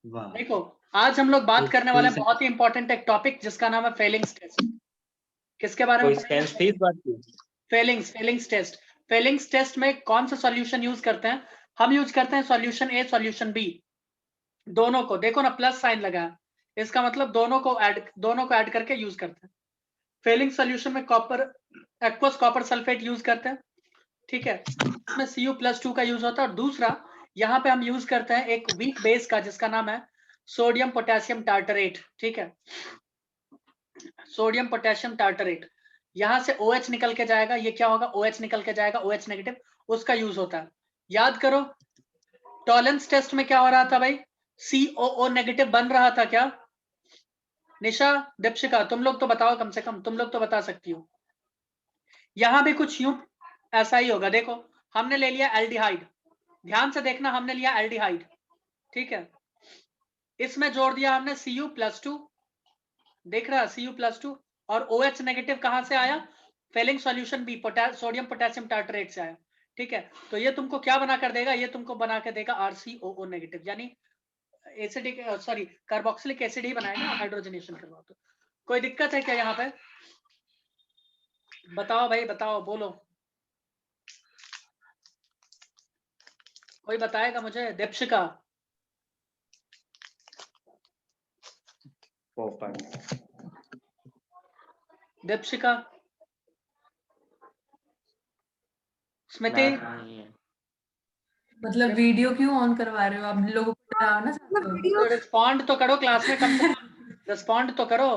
वाह। देखो आज हम लोग बात करने वाले हैं तो बहुत ही इंपॉर्टेंट एक टॉपिक जिसका नाम है फेलिंग्स टेस्ट। किसके बारे में? सेंस थी इस बात की? Fehling's test. फेलिंग्स टेस्ट में कौन सा सॉल्यूशन यूज करते हैं? हम यूज करते हैं सॉल्यूशन ए, सॉल्यूशन बी, दोनों को। देखो ना प्लस साइन लगा है, इसका मतलब दोनों को ऐड करके यूज करते हैं। फेलिंग सॉल्यूशन में copper, aqueous copper sulphate use करते हैं, ठीक है, इसमें Cu+2 का यूज होता है। और दूसरा यहाँ पे हम यूज करते हैं एक वीक बेस का जिसका नाम है सोडियम पोटेशियम टार्टरेट, ठीक है, सोडियम पोटेशियम टार्टरेट। यहां से OH निकल के जाएगा, ये क्या होगा, OH निकल के जाएगा, OH नेगेटिव, उसका यूज होता है। याद करो टॉलेंस टेस्ट में क्या हो रहा था भाई, COO नेगेटिव बन रहा था क्या? निशा, दीपशिका, तुम लोग तो बताओ, कम से कम तुम लोग तो बता सकती हो। यहां भी कुछ यूं ऐसा ही होगा। देखो हमने ले लिया एल्डिहाइड, ध्यान से देखना, हमने लिया एल्डिहाइड, ठीक है, इसमें जोड़ दिया हमने Cu+2, देख रहा Cu+2, और OH नेगेटिव कहां से आया, Fehling solution B, sodium potassium tartrate से आया, ठीक है। तो ये तुमको क्या बना कर देगा, ये तुमको बना कर देगा RCOO नेगेटिव, यानी एसिडिक, सॉरी कार्बोक्सिलिक एसिड ही बनाएगा, हाइड्रोजनेशन करवाओ। तो कोई दिक्कत है क्या यहाँ पे? बताओ भाई, बताओ, बोलो, कोई बताएगा मुझे? दीपशिका, दीपशिका, स्मृति, मतलब वीडियो क्यों ऑन करवा रहे हो आप? लोगों को डराना चाहते हो? तो रिस्पॉन्ड तो करो क्लास में, कम से कम रिस्पॉन्ड तो करो।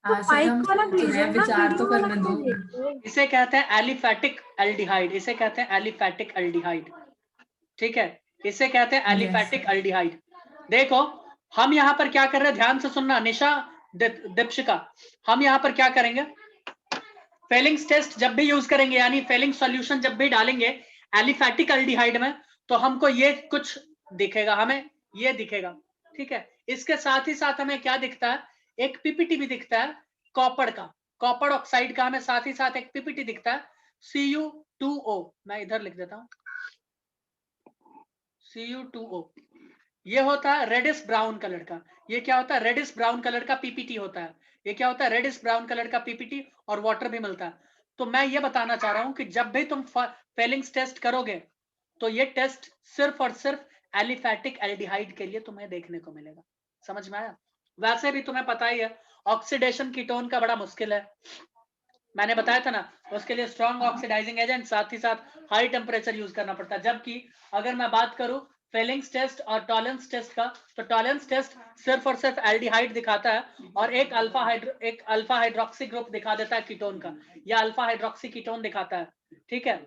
विचार तो करने दो। इसे कहते हैं एलिफैटिक एल्डिहाइड, इसे कहते हैं एलिफैटिक एल्डिहाइड, ठीक है, इसे कहते हैं एलिफैटिक एल्डिहाइड। देखो हम यहाँ पर क्या कर रहे हैं, ध्यान से सुनना, निशा, दीपशिका, हम यहाँ पर क्या करेंगे, फेलिंग्स टेस्ट जब भी यूज करेंगे, यानी फेलिंग सॉल्यूशन जब भी डालेंगे एलिफैटिक एल्डिहाइड में, तो हमको ये कुछ दिखेगा, हमें ये दिखेगा, ठीक है। इसके साथ ही साथ हमें क्या दिखता है, एक पीपीटी भी दिखता है कॉपर का, कॉपर ऑक्साइड का, हमें साथ ही साथ एक पीपीटी दिखता है Cu2O, मैं इधर लिख देता हूं Cu2O, ये होता है रेडिश ब्राउन कलर का। ये क्या होता है, रेडिश ब्राउन कलर का पीपीटी होता है। ये क्या होता है, रेडिश ब्राउन कलर का पीपीटी, और वाटर भी मिलता है। तो मैं ये बताना चाह रहा हूं कि जब भी तुम फेलिंग्स टेस्ट करोगे तो ये टेस्ट सिर्फ और सिर्फ एलिफैटिक एल्डिहाइड के लिए तुम्हें देखने को मिलेगा। समझ में आया? वैसे भी तुम्हें पता ही है ऑक्सीडेशन कीटोन का बड़ा मुश्किल है, मैंने बताया था ना, उसके लिए स्ट्रॉन्ग ऑक्सीडाइजिंग एजेंट, साथ ही साथ हाई टेम्परेचर यूज करना पड़ता है। जबकि अगर मैं बात करूं फेलिंग्स टेस्ट और टॉलेंस टेस्ट का, तो टॉलेंस टेस्ट सिर्फ और सिर्फ एल्डिहाइड दिखाता है और एक अल्फा हाइड्रोक्सी ग्रुप दिखा देता है कीटोन का, या अल्फा हाइड्रोक्सी कीटोन दिखाता है, ठीक है,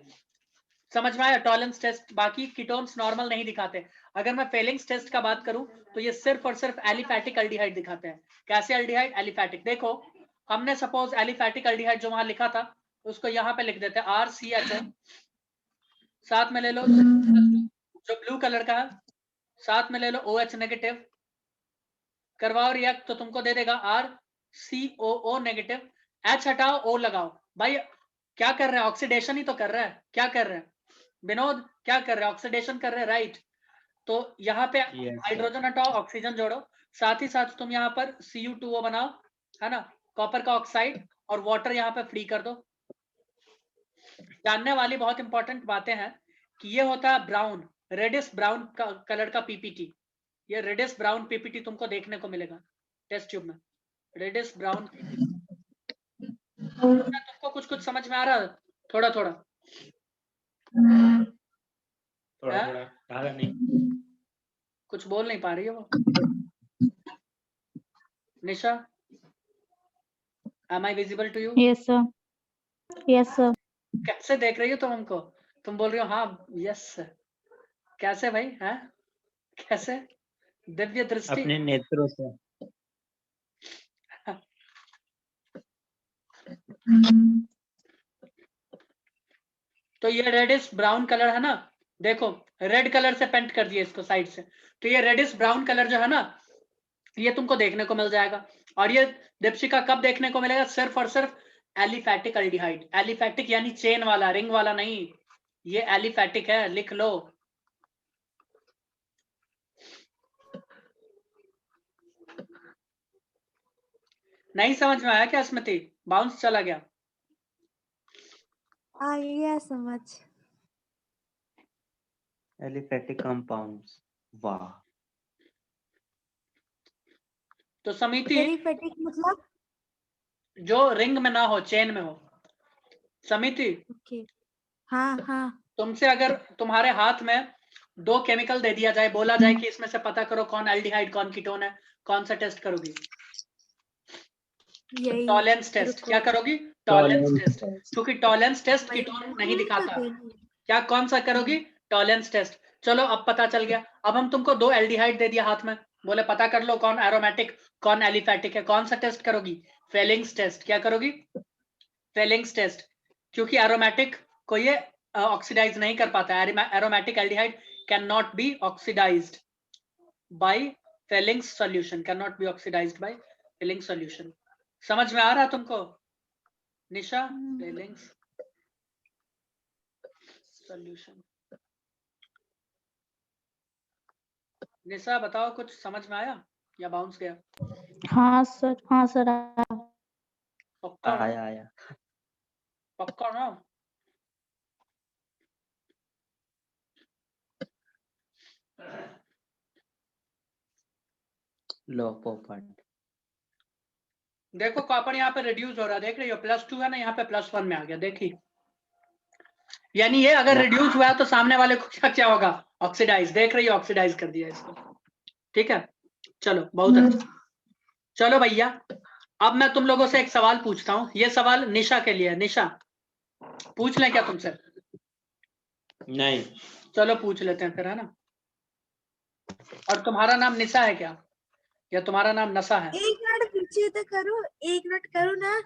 समझ में आया? टॉलेंस टेस्ट बाकी कीटोन्स नॉर्मल नहीं दिखाते। अगर मैं फेलिंग्स टेस्ट का बात करूं तो ये सिर्फ और सिर्फ एलिफैटिक एल्डिहाइड दिखाते हैं। कैसे एल्डिहाइड? एलिफैटिक। देखो हमने सपोज एलिफैटिक एल्डिहाइड जो वहां लिखा था उसको यहाँ पे लिख देते हैं RCHO, साथ में ले लो जो ब्लू कलर का है, साथ में ले लो OH नेगेटिव, करवाओ रिएक्ट तो तुमको दे देगा RCOO नेगेटिव, H हटाओ, O लगाओ। भाई क्या कर रहे हैं, ऑक्सीडेशन ही तो कर रहा है। क्या कर रहे हैं विनोद, क्या कर रहे हैं, ऑक्सीडेशन कर रहे हैं, राइट। तो यहाँ पे हाइड्रोजन हटाओ, ऑक्सीजन जोड़ो, साथ ही साथ तुम यहाँ पर Cu2O बनाओ, है ना, कॉपर का ऑक्साइड, और वाटर यहाँ पे फ्री कर दो। जानने वाली बहुत इंपॉर्टेंट बातें हैं कि ये होता है ब्राउन, रेडिश ब्राउन कलर का पीपीटी। ये रेडिश ब्राउन पीपीटी तुमको देखने को मिलेगा टेस्ट ट्यूब में, रेडिश ब्राउन। तुमको कुछ कुछ समझ में आ रहा है? थोड़ा थोड़ा नहीं, कुछ बोल नहीं पा रही है वो निशा। Am I visible to you? Yes, sir. Yes, sir. कैसे देख रही हो तुम हमको? तुम बोल रही हो हाँ यस, कैसे भाई हैं, कैसे? दिव्य दृष्टि अपने नेत्रों से। तो ये रेडिश ब्राउन कलर है ना, देखो रेड कलर से पेंट कर दिए इसको साइड से, तो ये रेडिश ब्राउन कलर जो है ना ये तुमको देखने को मिल जाएगा। और ये दीपशिका कब देखने को मिलेगा? सिर्फ और सिर्फ एलिफैटिक एल्डिहाइड, एलिफैटिक यानी चेन वाला, रिंग वाला नहीं, ये एलिफैटिक है, लिख लो। नहीं समझ में आया क्या स्मृति? बाउंस चला गया? आ गया समझ। एलिफेटिक कंपाउंड्स, वाह। तो समिति एलिफेटिक मतलब? जो रिंग में ना हो, चेन में हो। समिति ओके, हाँ हाँ। तुमसे अगर तुम्हारे हाथ में 2 केमिकल दे दिया जाए, बोला जाए कि इसमें से पता करो कौन एल्डिहाइड कौन कीटोन है, कौन सा टेस्ट करोगी? यही टॉलेंस टेस्ट। रुको। क्या करोगी? Tollens Tollens test. क्योंकि टॉलेंस टेस्ट वही कीटोन नहीं तो दिखाता। देनी। क्या कौन सा करोगी? Tollens test. चलो अब पता चल गया। अब हम तुमको 2 एल्डिहाइड दे दिया हाथ में, बोले पता कर लो कौन एरोमेटिक कौन एलिफेटिक है, कौन सा टेस्ट करोगी? Fehling's test. क्या करोगी? Fehling's test. क्योंकि एरोमेटिक को ये ऑक्सीडाइज नहीं कर पाता है। Aromatic aldehyde can not be oxidised by Fehling's solution, can not be oxidised by Fehling's solution. समझ में आ रहा है तुमको निशा? Fehling's solution. निशा बताओ, कुछ समझ में आया या बाउंस गया? हाँ सर, हाँ सर। पक्का ना? आया। पक्का ना? लो पोपट। देखो कॉपर यहाँ पे रिड्यूस हो रहा है, देख रही हो? +2 है ना, यहाँ पे +1 में आ गया, देखिए। यानी ये अगर रिड्यूस हुआ है तो सामने वाले को क्या क्या होगा? ऑक्सीडाइज। देख रही हो, ऑक्सीडाइज कर दिया इसको। ठीक है, चलो बहुत अच्छा। चलो भैया, अब मैं तुम लोगों से एक सवाल पूछता हूँ। ये सवाल निशा के लिए है। निशा, पूछ लें क्या तुमसे? नहीं। चलो पूछ लेते हैं फिर, है ना? और तुम्हारा नाम निशा है क्या, या तुम्हारा नाम नशा है? 1 मिनट पीछे तो करो, 1 मिनट करो ना।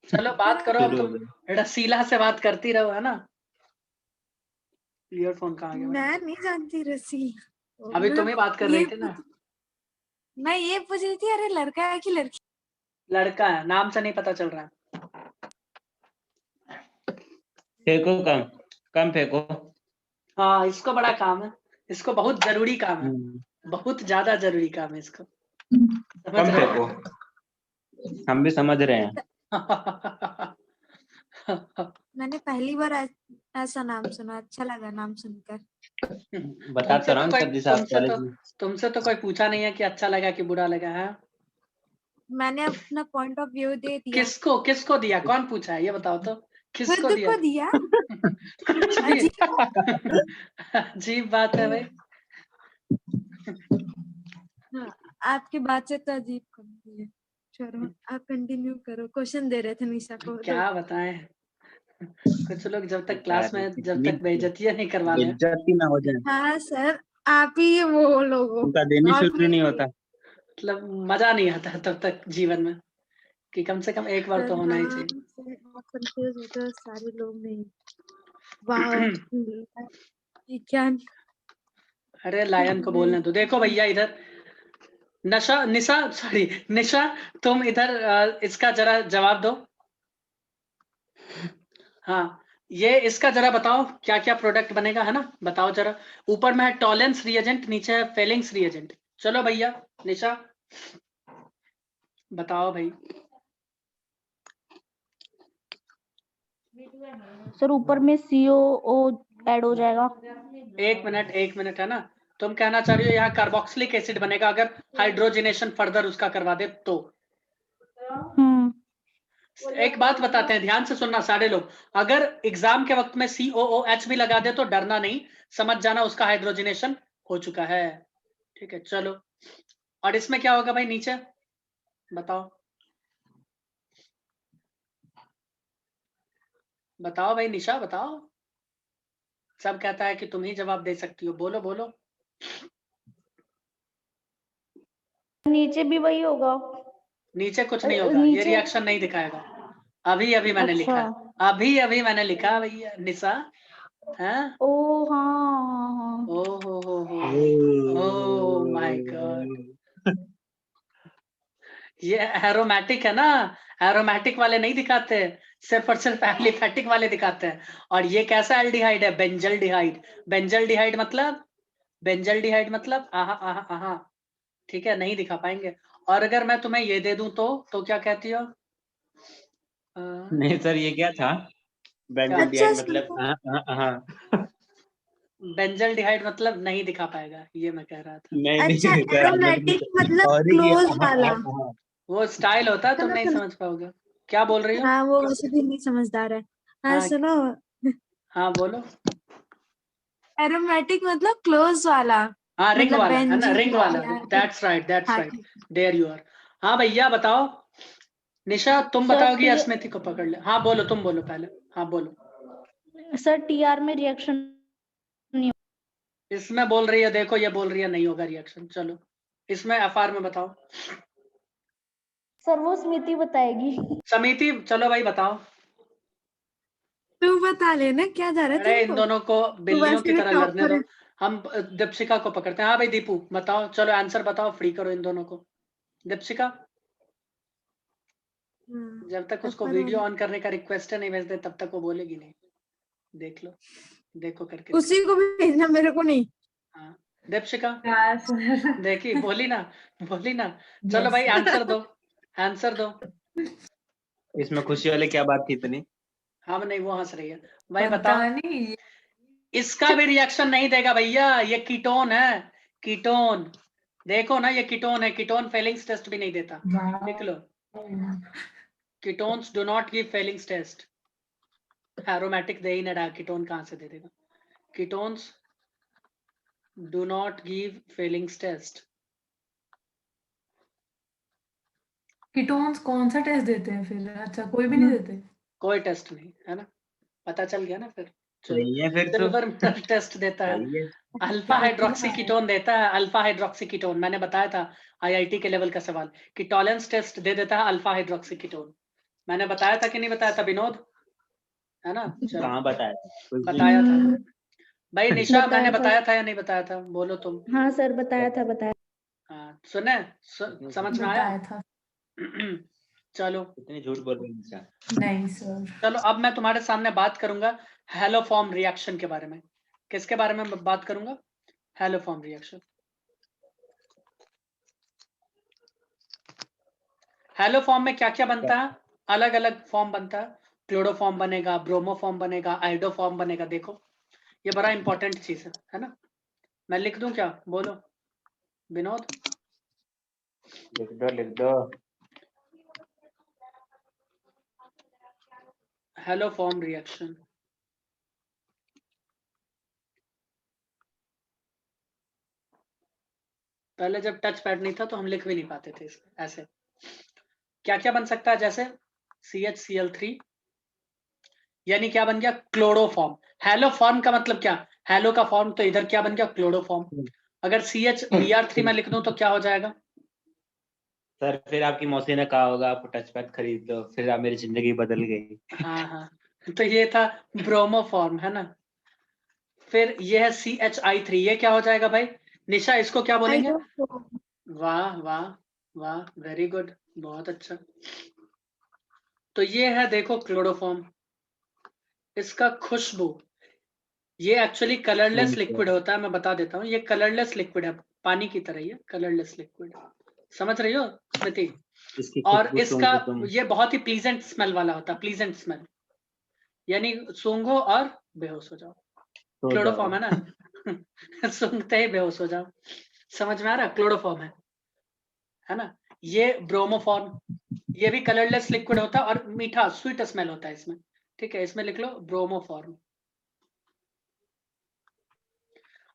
चलो बात करो, अब तुम रसीला से बात करती रहो, है ना? ईयरफोन कहाँ गया भाई? मैं नहीं जानती रसी। अभी तुम ही बात कर रही थी ना। मैं ये पूछ रही थी, अरे लड़का है कि लड़की? लड़का है, नाम से नहीं पता चल रहा है। फेंको कम कम फेंको। हाँ, इसको बड़ा काम है, इसको बहुत जरूरी काम है, बहुत ज्यादा जरूरी काम है इसको। समझ कम रहे फेंको, हम भी समझ रहे हैं। मैंने पहली बार ऐसा नाम सुना, अच्छा लगा नाम सुनकर। बता तो रहा हूँ सर जी साहब कॉलेज में। तुमसे तो कोई पूछा नहीं है कि अच्छा लगा कि बुरा लगा है। मैंने अपना पॉइंट ऑफ व्यू दे दिया। किसको दिया? कौन पूछा है ये बताओ तो? किसको खुद दिया? को दिया। अजीब बात है भाई। हाँ, आपकी बात से तो अजीब है। चलो आप कंटिन्यू करो। क्वेश्चन दे रहे थे निशा को। क्या बताएं, कुछ लोग जब तक क्लास में जब तक बेइज्जतियां नहीं करवा ले। बेइज्जती ना हो जाए। हाँ सर, आप ही वो लोगों उनका देनी शुरू नहीं होता। मतलब मजा नहीं आता तब तक जीवन में, कि कम से कम एक बार तो होना ही चाहिए। कंफ्यूज होते हैं सारे लोग। नहीं वाह, ये क्या? अरे लायन को बोलने दो। देखो भैया इधर निशा तुम इधर इसका जरा जवाब दो। हाँ, ये इसका जरा बताओ क्या क्या प्रोडक्ट बनेगा, है ना? बताओ जरा। ऊपर में है टॉलेंस रिएजेंट, नीचे है फेलिंग्स रिएजेंट। चलो भैया निशा बताओ भाई। सर ऊपर में COO ऐड हो जाएगा। एक मिनट है ना। तुम कहना चाह रही हो यहाँ कार्बोक्सिलिक एसिड बनेगा अगर हाइड्रोजनेशन फर्दर उसका करवा दे तो। एक बात बताते हैं, ध्यान से सुनना सारे लोग। अगर एग्जाम के वक्त में COOH भी लगा दे तो डरना नहीं, समझ जाना उसका हाइड्रोजनेशन हो चुका है। ठीक है, चलो। और इसमें क्या होगा भाई नीचे बताओ? बताओ भाई निशा बताओ। सब कहता है कि तुम ही जवाब दे सकती हो, बोलो बोलो। नीचे भी वही होगा। नीचे कुछ नहीं होगा, ये रिएक्शन नहीं दिखाएगा। अभी मैंने लिखा है, अभी मैंने लिखा भैया निशा। हाँ ओ हाँ। ओ माय गॉड, ये एरोमेटिक है ना। एरोमेटिक वाले नहीं दिखाते, सिर्फ और सिर्फ एलिफेटिक वाले दिखाते हैं। और ये कैसा एल्डिहाइड है? बेंजल्डिहाइड। बेंजल्डिहाइड मतलब आहा आहा आहा। ठीक है, नहीं दिखा पाएंगे। और अगर मैं तुम्हें ये दे दूं तो क्या कहती हो? नहीं सर, ये क्या था? बेंजोडिहाइड मतलब हाँ। बेंजल्डिहाइड मतलब नहीं दिखा पाएगा, ये मैं कह रहा था। नहीं अच्छा, नहीं सर, एरोमेटिक मतलब और ये क्लोज वाला। हाँ। वो स्टाइल होता है, तुम चलो नहीं चलो, समझ पाओगे। क्या बोल रही हो? हाँ वो वैसे भी नहीं समझदार है। हाँ हाँ सुनो, हाँ बोलो। एरोमेटिक मतलब क्लोज वाला, हाँ रिंग मतलब वाला है ना, बेंजीन रिंग वाला। या दैट्स राइट, दैट्स हाँ राइट, ठीक। There you are. हाँ भैया बताओ। निशा तुम सर बताओगी या स्मृति को पकड़ ले? हाँ बोलो, तुम बोलो पहले। हाँ बोलो। सर टीआर में रिएक्शन इसमें बोल रही है, देखो ये बोल रही है नहीं होगा रिएक्शन। चलो इसमें एफआर में बताओ। सर वो स्मृति बताएगी। समिति चलो भाई बताओ। तू बता लेना क्या जा रहा है अरे तेरे इन को, दोनों को तू बिल्लियों की वैसे भी तरह लड़ने टॉपर दो। है। हम दीपशिका को पकड़ते हैं। हाँ भाई दीपू बताओ, चलो आंसर बताओ, फ्री करो इन दोनों को। दीपशिका, हाँ, जब तक उसको एफआर वीडियो वाला। ऑन करने का रिक्वेस्ट नहीं भेजते तब तक वो बोलेगी नहीं। देख लो, देखो करके उसी को भी भेजना, मेरे को नहीं। हाँ दीपशिका हाँ सर। देखी, बोली ना, बोली ना। चलो यस भाई आंसर दो, आंसर दो। इसमें खुशी वाली क्या बात थी इतनी? हाँ नहीं वो हंस रही है। भाई पता बताओ। नहीं। इसका भी रिएक्शन नहीं देगा भैया, ये कीटोन है, कीटोन। देखो ना ये कीटोन है, कीटोन फेलिंग्स टेस्ट भी नहीं देता। लिख लो, ketones do not give Fehling's test. Aromatic दे ही ना रहा, कीटोन कहां से दे देगा? Ketones do not give Fehling's test. Ketones कौन सा टेस्ट देते हैं फिर? अच्छा कोई भी नहीं देते। कोई टेस्ट नहीं है ना, पता चल गया ना फिर। चलो सही है फिर तो। सिल्वर मेडल टेस्ट देता है, सही है। अल्फा हाइड्रोक्सी कीटोन देता है, अल्फा हाइड्रोक्सी कीटोन। मैंने बताया था आईआईटी के लेवल का सवाल कि टॉलेंस टेस्ट दे देता है अल्फा हाइड्रोक्सी कीटोन। मैंने बताया था कि नहीं बताया था विनोद? है ना, चलो कहाँ बताया था? कुछ भी बताया था। भाई निशा मैंने बताया था। बताया था या नहीं बताया था? बोलो तुम। हाँ सर बताया था, बताया। हाँ सुने, समझ में आया? बताया था। चलो इतनी झूठ बोल रही निशा। नहीं सर। चलो अब मैं तुम्हारे सामने बात करूंगा हेलोफॉर्म रिएक्शन के बारे में। किसके बारे में मैं बात करूंगा? Haloform reaction. हेलोफॉर्म में क्या क्या बनता है? अलग अलग फॉर्म बनता है। क्लोरोफॉर्म बनेगा, ब्रोमोफॉर्म बनेगा, आइडोफॉर्म बनेगा। देखो ये बड़ा इंपॉर्टेंट चीज है ना। मैं लिख दूं क्या? बोलो विनोद। लिख दो लिख दो। Haloform reaction. पहले जब टच पैड नहीं था तो हम लिख भी नहीं पाते थे इसमें ऐसे। क्या क्या बन सकता है? जैसे CHCl3, यानी क्या बन गया? क्लोरोफॉर्म। हेलोफॉर्म का मतलब क्या? हेलो का फॉर्म, तो इधर क्या बन गया? क्लोरोफॉर्म। अगर CHBr3 में लिख दूं तो क्या हो जाएगा? सर फिर आपकी मौसी ने कहा होगा आप टच पैड खरीद लो, फिर आप मेरी जिंदगी बदल गई। हाँ हाँ, तो ये था ब्रोमोफॉर्म, है ना। फिर ये है CHI3, ये क्या हो जाएगा भाई? निशा इसको क्या बोलेंगे? वाह वाह वाह, वेरी गुड, बहुत अच्छा। तो ये है देखो क्लोरोफॉर्म। इसका खुशबू, ये एक्चुअली कलरलेस लिक्विड होता है, मैं बता देता हूँ। ये कलरलेस लिक्विड है, पानी की तरह ही है, कलरलेस लिक्विड। समझ रही हो स्मृति? इसकी और खुशबू इसका सूंघ के तुम ये बहुत ही प्लीजेंट स्मेल वाला होता है, प्लीजेंट स्मेल, यानी सूंघो और बेहोश हो जाओ। सो क्लोरोफॉर्म जाओ। है ना सूंघते ही बेहोश हो जाओ। समझ में आ रहा? क्लोरोफॉर्म है ना। ये ब्रोमोफॉर्म, ये भी कलरलेस लिक्विड होता है और मीठा स्वीट स्मेल होता है इसमें। ठीक है, इसमें लिख लो ब्रोमोफॉर्म।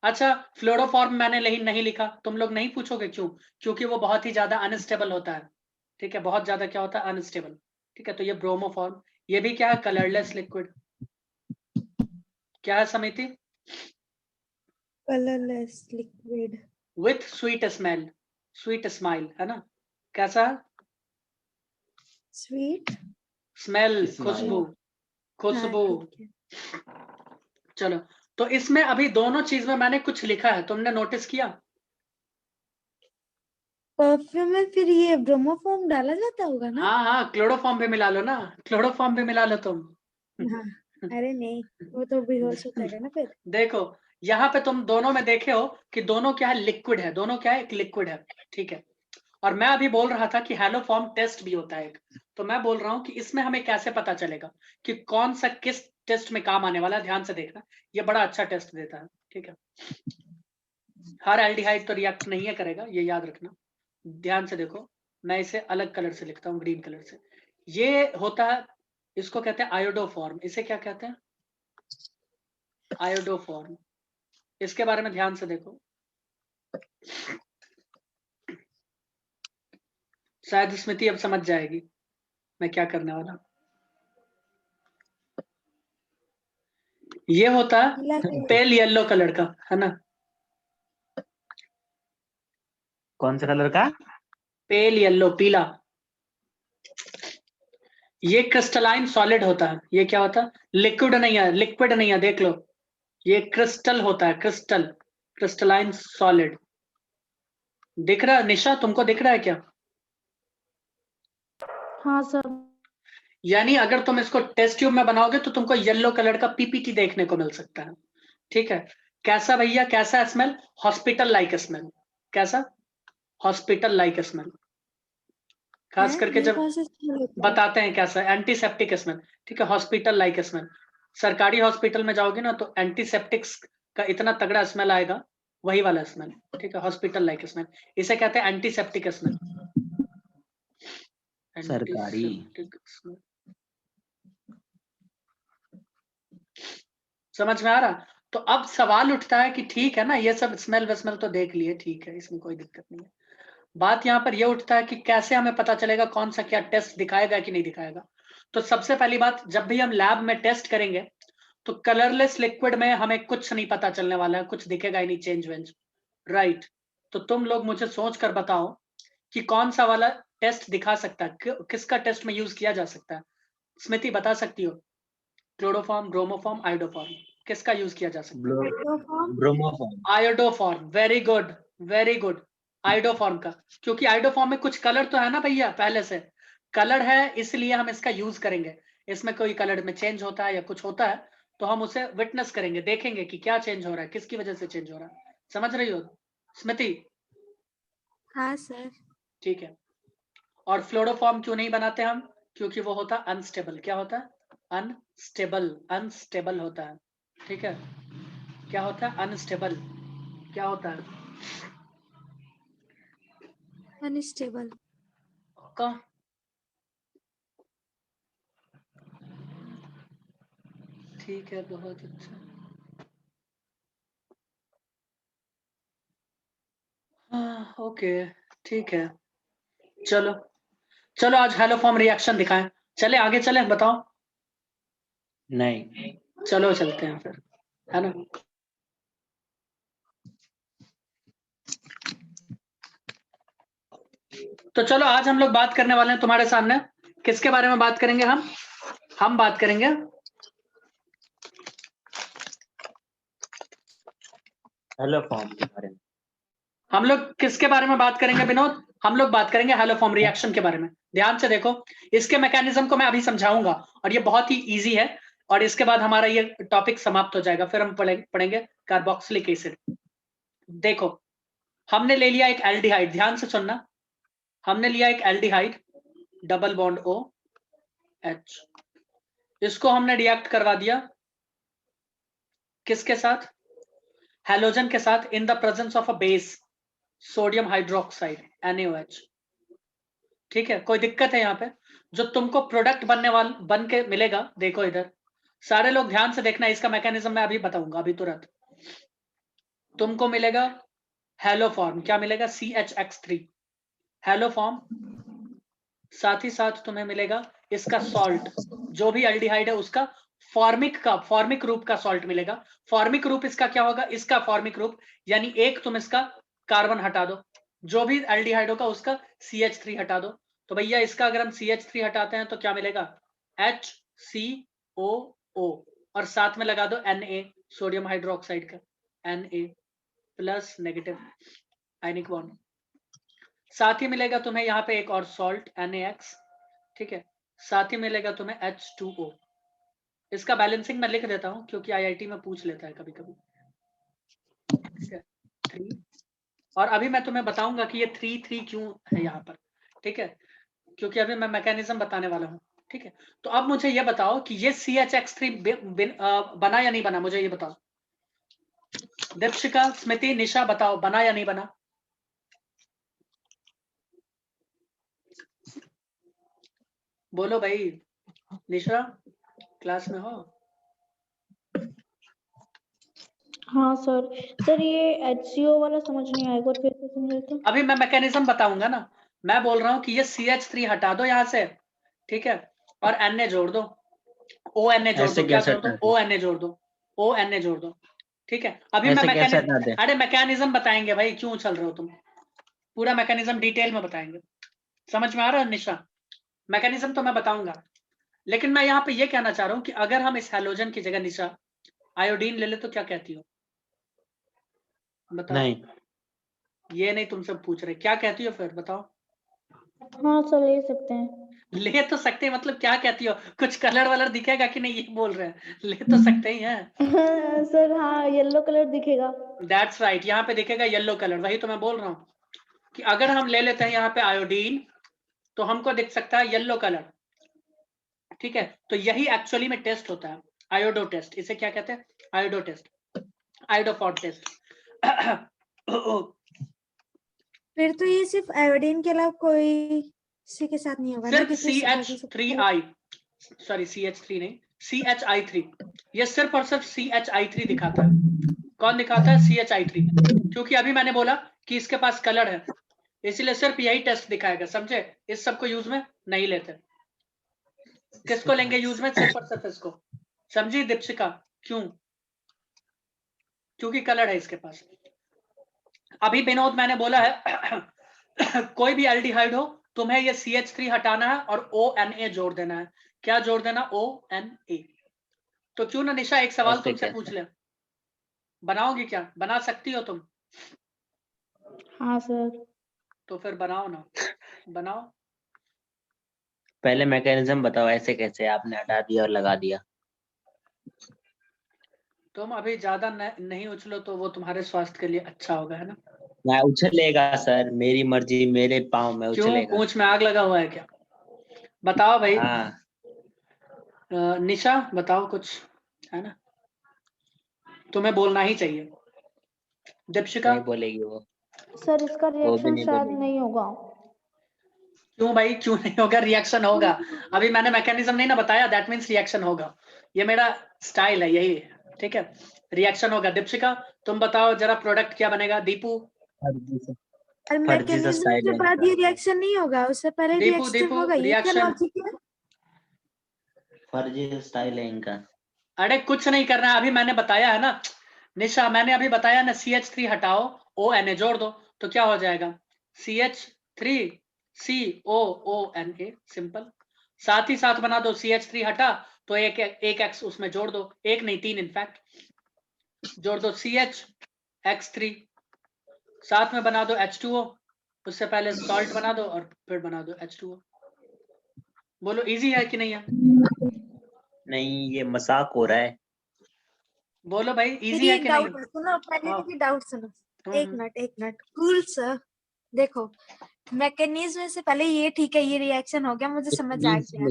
अच्छा फ्लोरोफॉर्म मैंने नहीं लिखा, तुम लोग नहीं पूछोगे क्यों? क्योंकि वो बहुत ही ज्यादा अनस्टेबल होता है। ठीक है, बहुत ज्यादा क्या होता है? अनस्टेबल। ठीक है, तो ये ब्रोमोफॉर्म, ये भी क्या है? Colourless liquid. क्या है समिति? Colourless liquid with sweet smell, sweet smile, है ना। कैसा? Sweet smell, smile. खुशबू, हाँ खुशबू। ठीक है। चलो, तो इसमें अभी दोनों चीज में मैंने कुछ लिखा है, तुमने नोटिस किया? परफ्यूम में फिर ये ब्रोमोफॉर्म डाला जाता होगा ना? हाँ हाँ, क्लोरोफॉर्म भी मिला लो ना, क्लोरोफॉर्म भी मिला लो तुम। हाँ, अरे नहीं, वो तो बेहोश हो जाएगा ना फिर। देखो यहाँ पे तुम दोनों में देखे हो कि दोनों क्या है, लिक्विड है, दोनों क्या है, एक लिक्विड है, ठीक है। और मैं अभी बोल रहा था कि हैलोफॉर्म टेस्ट भी होता है एक, तो मैं बोल रहा हूँ कि इसमें हमें कैसे पता चलेगा कि कौन सा किस टेस्ट में काम आने वाला है। ध्यान से देखना, ये बड़ा अच्छा टेस्ट देता है, ठीक है। हर एल्डिहाइड तो रिएक्ट नहीं है करेगा, ये याद रखना। ध्यान से देखो, मैं इसे अलग कलर से लिखता हूँ, ग्रीन कलर से। ये होता है, इसको कहते हैं आयोडोफॉर्म। इसे क्या कहते हैं? आयोडोफॉर्म। इसके बारे में ध्यान से देखो, शायद स्मृति अब समझ जाएगी मैं क्या करने वाला हूं। ये होता है नीला कलर। पेल येलो कलर का, है ना? कौन सा कलर का? पेल येलो, पीला। ये क्रिस्टलाइन सॉलिड होता है। ये क्या होता है? लिक्विड नहीं है, लिक्विड नहीं है, देख लो, ये क्रिस्टल होता है, क्रिस्टल, क्रिस्टलाइन सॉलिड। दिख रहा है निशा, तुमको दिख रहा है क्या? हाँ सर। यानी अगर तुम इसको टेस्ट ट्यूब में बनाओगे तो तुमको येलो कलर का पीपीटी देखने को मिल सकता है, ठीक है। कैसा भैया, कैसा स्मेल? Hospital like smell. कैसा? Hospital like smell. खास करके ये जब कौन सा स्मेल होता है? बताते हैं कैसा, एंटीसेप्टिक स्मेल, ठीक है। हॉस्पिटल लाइक स्मेल, सरकारी हॉस्पिटल में जाओगे ना तो एंटीसेप्टिक्स का इतना तगड़ा स्मेल आएगा, वही वाला स्मेल, ठीक है। हॉस्पिटल लाइक स्मेल, इसे कहते हैं एंटीसेप्टिक स्मेल। सरकारी। एंटीसेप्टिक स्मेल, समझ में आ रहा? तो अब सवाल उठता है कि ठीक है ना, ये सब स्मेल वेस्मेल तो देख लिए, ठीक है, इसमें कोई दिक्कत नहीं है। बात यहाँ पर यह उठता है कि कैसे हमें पता चलेगा कौन सा क्या टेस्ट दिखाएगा कि नहीं दिखाएगा। तो सबसे पहली बात, जब भी हम लैब में टेस्ट करेंगे तो कलरलेस लिक्विड में हमें कुछ नहीं पता चलने वाला है, कुछ दिखेगा ही नहीं, चेंज वेंज, राइट। तो तुम लोग मुझे सोच कर बताओ कि कौन सा वाला टेस्ट दिखा सकता है, किसका टेस्ट में यूज किया जा सकता है। स्मृति बता सकती हो? क्लोरोफॉर्म, ब्रोमोफॉर्म, आयोडोफॉर्म, किसका यूज किया जा सकता है? Bromoform. Iodoform, very good, very good. Iodoform का, क्योंकि आयोडोफॉर्म में कुछ कलर तो है ना भैया, पहले से कलर है, इसलिए हम इसका यूज करेंगे। इसमें कोई कलर में चेंज होता है या कुछ होता है तो हम उसे विटनेस करेंगे, देखेंगे कि क्या चेंज हो रहा है, किसकी वजह से चेंज हो रहा है। समझ रही हो स्मृति? हाँ सर। ठीक है। और फ्लोरोफॉर्म क्यों नहीं बनाते हम? क्योंकि वो होता है अनस्टेबल। क्या होता है? अनस्टेबल, अनस्टेबल होता है, ठीक है। क्या होता है? अनस्टेबल। क्या होता है? अनस्टेबल। का ठीक है, बहुत अच्छा। हाँ, ओके, ठीक है। चलो चलो, आज हेलोफॉर्म रिएक्शन दिखाएं। चले आगे, चले, बताओ। नहीं। चलो चलते हैं फिर, है ना। तो चलो, आज हम लोग बात करने वाले हैं तुम्हारे सामने, किसके बारे में बात करेंगे हम बात करेंगे हेलोफॉर्म के बारे में। हम लोग किसके बारे में बात करेंगे विनोद? हम लोग बात करेंगे हेलोफॉर्म रिएक्शन के बारे में। ध्यान से देखो, इसके मैकेनिज्म को मैं अभी समझाऊंगा और ये बहुत ही इजी है, और इसके बाद हमारा ये टॉपिक समाप्त हो जाएगा। फिर हम पढ़ेंगे कार्बोक्सिलिक एसिड। देखो, हमने ले लिया एक एल्डिहाइड, ध्यान से सुनना। हमने लिया एक aldehyde, double bond O H, इसको हमने रिएक्ट करवा दिया किसके साथ? हैलोजन के साथ, in the presence of a base, sodium hydroxide, NaOH। ठीक है, कोई दिक्कत है यहाँ पे? जो तुमको प्रोडक्ट बन के मिलेगा, देखो इधर, सारे लोग ध्यान से देखना, इसका मैकेनिज्म मैं अभी बताऊंगा, अभी तुरंत। तुमको मिलेगा हेलोफॉर्म, क्या मिलेगा? CHX3 haloform. साथ ही साथ तुम्हें मिलेगा इसका सॉल्ट, जो भी एल्डिहाइड है उसका फॉर्मिक रूप का सॉल्ट मिलेगा। फॉर्मिक रूप इसका क्या होगा? इसका फॉर्मिक रूप, यानी एक तुम इसका कार्बन हटा दो, जो भी एल्डिहाइड होगा उसका CH3 हटा दो। तो भैया इसका अगर हम CH3 हटाते हैं तो क्या मिलेगा? HCOO, और साथ में लगा दो Na, सोडियम हाइड्रोक्साइड का, Na plus negative ionic bond. साथ ही मिलेगा तुम्हें यहाँ पे एक और सॉल्ट, NaX, ठीक है। साथ ही मिलेगा तुम्हें H2O। इसका बैलेंसिंग मैं लिख देता हूं क्योंकि IIT में पूछ लेता है कभी कभी। ठीक है 3। और अभी मैं तुम्हें बताऊंगा कि ये 3 क्यों है यहाँ पर, ठीक है, क्योंकि अभी मैं मैकेनिज्म बताने वाला हूँ, ठीक है। तो अब मुझे ये बताओ कि ये CHX3 बना या नहीं बना, मुझे ये बताओ। दीपशिका, स्मृति, निशा बताओ बना या नहीं बना। बोलो भाई, निशा क्लास में हो? हाँ सर। सर ये HCO वाला समझ नहीं आएगा, और फिर से समझे तो। अभी मैं मैकेनिज्म बताऊंगा ना, मैं बोल रहा हूँ कि ये CH3 हटा दो यहाँ से, ठीक है, और Na जोड़ दो, ONA जोड़ ऐसे दो, क्या कैसे जोड़ दो, हटा दें? ONA जोड़ दो, ONA जोड़ दो, ठीक है। अभी मैं ऐसे कैसे हटा दें? अरे मैकेनिज्म बताएंगे भाई, क्यों उछल रहे हो तुम, पूरा मैकेनिज्म डिटेल में बताएंगे। समझ में आ रहा है निशा? मैकेनिज्म तो मैं बताऊंगा, लेकिन मैं यहाँ पे ये कहना चाह रहा हूँ कि अगर हम इस हैलोजन की जगह निशा आयोडीन ले ले तो क्या कहती हो, बताओ। नहीं, ये नहीं तुमसे पूछ रहे, क्या कहती हो फिर बताओ। हाँ सर ले सकते हैं। ले तो सकते हैं मतलब क्या कहती हो, कुछ कलर वलर दिखेगा कि नहीं, ये बोल रहे हैं। ले तो सकते ही हैं। सर हाँ येलो कलर दिखेगा। दैट्स राइट, यहाँ पे दिखेगा येलो कलर, वही तो मैं बोल रहा हूँ कि अगर हम ले लेते हैं यहाँ पे आयोडीन तो हमको दिख सकता है येलो कलर, ठीक है। तो यही एक्चुअली में टेस्ट होता है, आयोडो टेस्ट, इसे क्या कहते हैं, आयोडो टेस्ट, आयोडोफॉर्ड टेस्ट। फिर तो ये सिर्फ आयोडीन के अलावा कोई इसी के साथ नहीं होगा ना, सिर्फ क्योंकि इससे बाकी सब CH3I, सॉरी CH3 नहीं, CHI3, ये सिर्फ और सिर्फ CHI3 दिखाता है। कौन दिखाता है? CHI3, क्योंकि अभी मैंने बोला कि इसके पास कलर है, इसलिए सिर्फ यही टेस्ट दिखाएगा, समझे। इस सबको यूज में नहीं लेते, किसको लेंगे यूज में? सिर्फ और सिर्फ इसको, समझी दीपशिका? क्यों? क्योंकि कलर है इसके पास। अभी विनोद मैंने बोला है कोई भी एल्डिहाइड हो तुम्हें ये CH3 हटाना है और ONA जोड़ देना है। क्या जोड़ देना? ONA। तो क्यों ना निशा एक सवाल ऐसे तुमसे पूछ कैसे? ले, बनाओगी क्या? बना सकती हो तुम? हाँ सर। तो फिर बनाओ ना, बनाओ। पहले मैकेनिज्म बताओ, ऐसे कैसे आपने हटा दिया और लगा दिया। तुम अभी ज्यादा नहीं उछलो तो वो तुम्हारे स्वास्थ्य के लिए अच्छा होगा, है ना। मैं उछलेगा सर, मेरी मर्जी, मेरे पाँव में क्यों, उछलेगा। पूंछ में आग लगा हुआ है क्या? बताओ भाई। हाँ, निशा बताओ कुछ, है ना, तुम्हें बोलना ही चाहिए। दीपशिका? नहीं बोलेगी वो सर इसका भी रिएक्शन नहीं शायद बोलेगी। नहीं होगा। क्यों भाई, क्यों नहीं होगा? रिएक्शन होगा, अभी मैंने मैकेनिज्म नहीं ना बताया, दैट मीन्स रिएक्शन होगा, ये मेरा स्टाइल है, यही है, ठीक है। रिएक्शन होगा। दीपशिका तुम बताओ जरा, प्रोडक्ट क्या बनेगा? दीपू? फर्जी सा और फर्जी सा मैकेनिज्म स्टाइल के है बाद इनका। ये रिएक्शन नहीं होगा, उससे पहले दीपू रिएक्शन दीपू होगा, ये क्या रिएक्शन। लॉजिक है? फर्जी सा स्टाइल है इनका। अरे कुछ नहीं करना है, अभी मैंने बताया है ना निशा, मैंने अभी बताया ना, CH3 हटाओ, ONA जोड़ दो, तो क्या हो जाएगा? CH3 COONA, simple. साथ ही साथ बना दो, CH3 हटा तो एक X उसमें जोड़ दो, एक नहीं 3 इनफैक्ट जोड़ दो, CHX3, साथ में बना दो H2O, उससे पहले सॉल्ट बना दो और फिर बना दो H2O। बोलो इजी है कि नहीं है? नहीं, ये मजाक हो रहा है। बोलो भाई इजी मेरी है एक कि नहीं डाउट है? है, सुनो पहले हाँ। मेरी डाउट सुनो। एक हम्म। Minute cool sir. देखो, मैकेनिज्म से पहले ये ठीक है, ये रिएक्शन हो गया, मुझे समझ आ गया।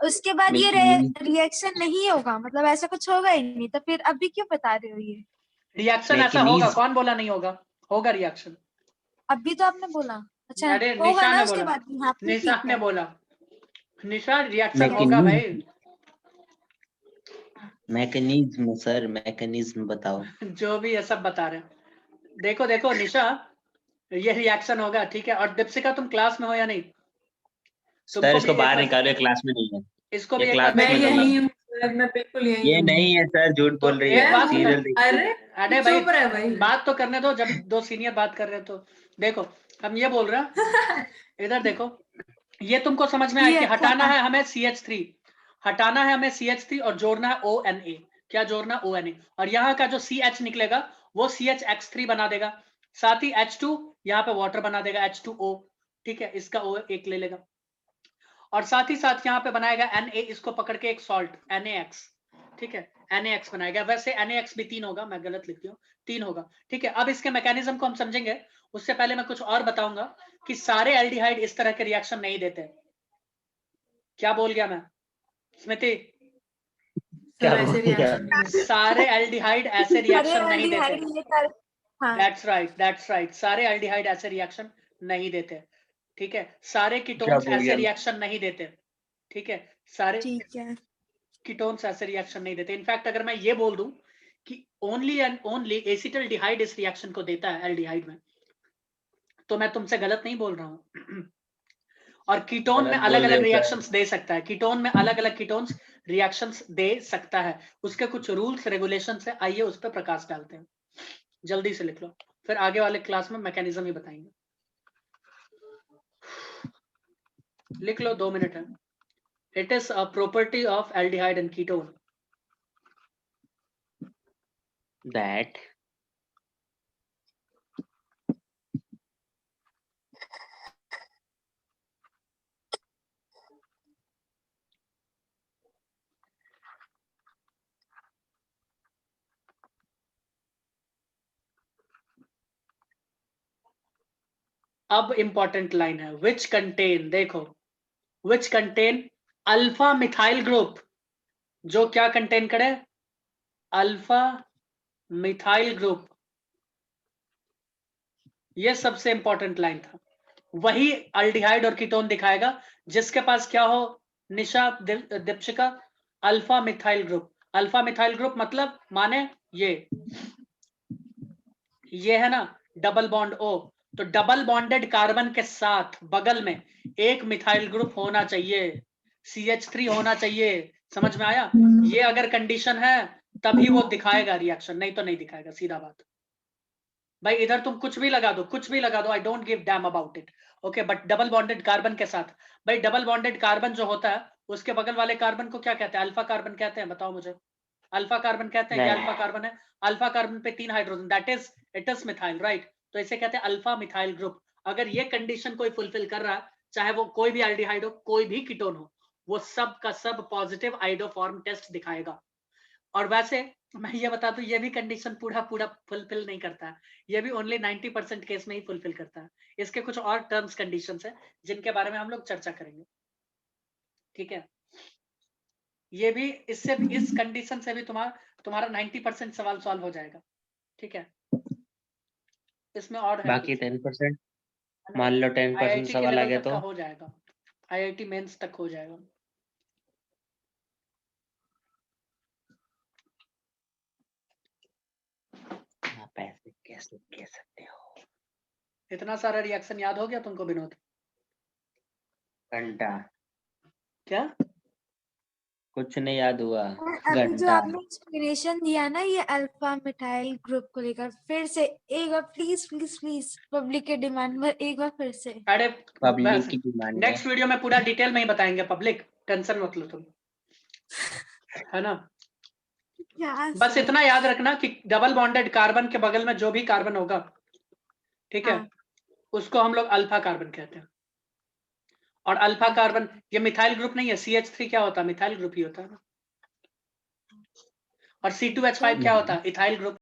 उसके बाद ये रिएक्शन नहीं होगा, मतलब ऐसा कुछ होगा ही नहीं, तो फिर अभी क्यों बता रहे हो ये? रिएक्शन ऐसा होगा, कौन बोला नहीं होगा? होगा रिएक्शन। अभी तो आपने बोला। अच्छा अरे होगा निशा ना ने उसके बोला, बाद भी? हाँ फिर निशा ठीक ने है। बोला, निशा रिएक्शन ठीक होगा है। भाई। मैकेनिज्म सर, मैकेनिज्म बताओ। जो भी ये सब बता रहे हैं, देखो देखो निशा, ये रिएक्शन होगा, ठीक है। और दीपशिका तुम क्लास में हो या नहीं? सर तुमको भी इसको एक बाहर बार, निकालो, क्लास में नहीं है। इसको ये भी एक बार क्लास मैं भेजो में तो नहीं यही है। हूँ सर, मैं बिल्कुल यही ये हूँ। नहीं है सर, झूठ तो बोल रही एक है, बात सीरियल देख रही अरे है। अरे तू भाई चुप रहे भाई। बात तो करने दो, जब दो सीनियर बात कर रहे हैं तो। देखो हम ये बोल रहे हैं, इधर देखो, ये तुमको समझ में आया ये कि अच्छा हटाना था। है हमें CH3, हटाना है हमें CH3 और जोड़ना है ONA। क्या जोड़ना? ONA। और यहाँ का जो CH निकलेगा वो CHX3 बना देगा, साथ ही H2 यहाँ पे वाटर बना देगा, H2O, ठीक है, इसका O एक ले लेगा, और साथ ही साथ यहाँ पे बनाएगा Na, इसको पकड़ के एक सॉल्ट NaX, ठीक है, NaX बनाएगा। वैसे NaX भी 3 होगा, मैं गलत लिख दिया, 3 होगा। ठीक है, अब इसके मैकेनिज्म को हम समझेंगे, उससे पहले मैं कुछ और बताऊंगा कि सारे एल्डिहाइड इस तरह के रिएक्शन नहीं देते। क्या बोल गया मैं, स्मृति? सर ऐसे रिएक्शन नहीं देते। सारे एल्डिहाइड ऐसे रिएक्शन नहीं देते। हाँ, दैट्स राइट, सारे एल्डिहाइड ऐसे रिएक्शन नहीं देते। ठीक है, सारे कीटोन्स बोल ऐसे गया? रिएक्शन नहीं देते। ठीक है, सारे ठीक है। कीटोन्स ऐसे रिएक्शन नहीं देते। इनफैक्ट अगर मैं ये बोल दूं कि ओनली एंड ओनली एसिटल्डिहाइड इस रिएक्शन को देता है एल्डिहाइड में, तो मैं तुमसे गलत नहीं बोल रहा हूं। और कीटोन में गलत अलग बोल रहे अलग हो सर। रिएक्शंस दे सकता है, कीटोन में अलग अलग कीटोन्स रिएक्शंस दे सकता है। उसके कुछ रूल्स रेगुलेशंस है, आइए उस पर प्रकाश डालते हैं। जल्दी से लिख लो, फिर आगे वाले क्लास में मैकेनिज्म ही बताएंगे। लिख लो, 2 मिनट है। It is a property of aldehyde and ketone that अब इंपॉर्टेंट लाइन है, विच कंटेन, देखो, which contain alpha methyl group, जो क्या कंटेन करे, अल्फा मिथाइल ग्रुप। ये सबसे इंपॉर्टेंट लाइन था। वही अल्डिहाइड और कीटोन दिखाएगा जिसके पास क्या हो, Nisha, Deepshikha, alpha methyl group. Alpha methyl group मतलब माने ये है ना डबल बॉन्ड O, तो डबल बॉन्डेड कार्बन के साथ बगल में एक मिथाइल ग्रुप होना चाहिए, CH3 होना चाहिए। समझ में आया? ये अगर कंडीशन है तभी वो दिखाएगा रिएक्शन, नहीं तो नहीं दिखाएगा, सीधा बात। भाई इधर तुम कुछ भी लगा दो, कुछ भी लगा दो, I don't give damn about it, okay, but double bonded carbon के साथ, भाई डबल बॉन्डेड कार्बन जो होता है उसके बगल वाले कार्बन को क्या कहते हैं, अल्फा कार्बन कहते हैं, बताओ मुझे। अल्फा कार्बन कहते हैं, ये नहीं। अल्फा कार्बन है, अल्फा कार्बन पे 3 hydrogen, that is it is methyl, right? तो इसे कहते हैं अल्फा मिथाइल ग्रुप। अगर ये कंडीशन कोई फुलफिल कर रहा है, चाहे वो कोई भी एल्डिहाइड हो, कोई भी कीटोन हो, वो सब का सब पॉजिटिव आइडोफॉर्म टेस्ट दिखाएगा। और वैसे मैं ये बता दूं, ये भी कंडीशन पूरा पूरा फुलफिल नहीं करता है, ये भी ओनली 90% केस में ही फुलफिल करता है। इसके कुछ और टर्म्स कंडीशंस है जिनके बारे में हम लोग चर्चा करेंगे। ठीक है, ये भी इससे भी, इस कंडीशन से भी तुम्हारा 90% सवाल सॉल्व हो जाएगा। ठीक है, इसमें और है बाकी कुछ, 10%, मान लो 10% IIT के सवाल आ लेवल गया तक का तो हो जाएगा, IIT मेंस तक हो जाएगा। आप ऐसे कैसे कह सकते हो? इतना सारा रिएक्शन याद हो गया तुमको विनोद? घंटा क्या? कुछ नहीं याद हुआ। अभी जो घंटा। आपने एक्सप्लेनेशन दिया ना ये अल्फा मिथाइल ग्रुप को लेकर, फिर से एक बार प्लीज प्लीज प्लीज, पब्लिक के डिमांड पर एक बार फिर से। अरे पब्लिक की डिमांड है। नेक्स्ट वीडियो में पूरा डिटेल में ही बताएंगे पब्लिक, टेंशन मत लो तुम, है ना? क्या बस सर? इतना याद रखना कि डबल बॉन्डेड कार्बन के बगल में जो भी कार्बन होगा, ठीक है, हाँ। उसको हम लोग अल्फा कार्बन कहते हैं। और अल्फा कार्बन ये मिथाइल ग्रुप नहीं है, CH3 क्या होता है, मिथाइल ग्रुप ही होता है ना। और C2H5 क्या होता है, इथाइल ग्रुप।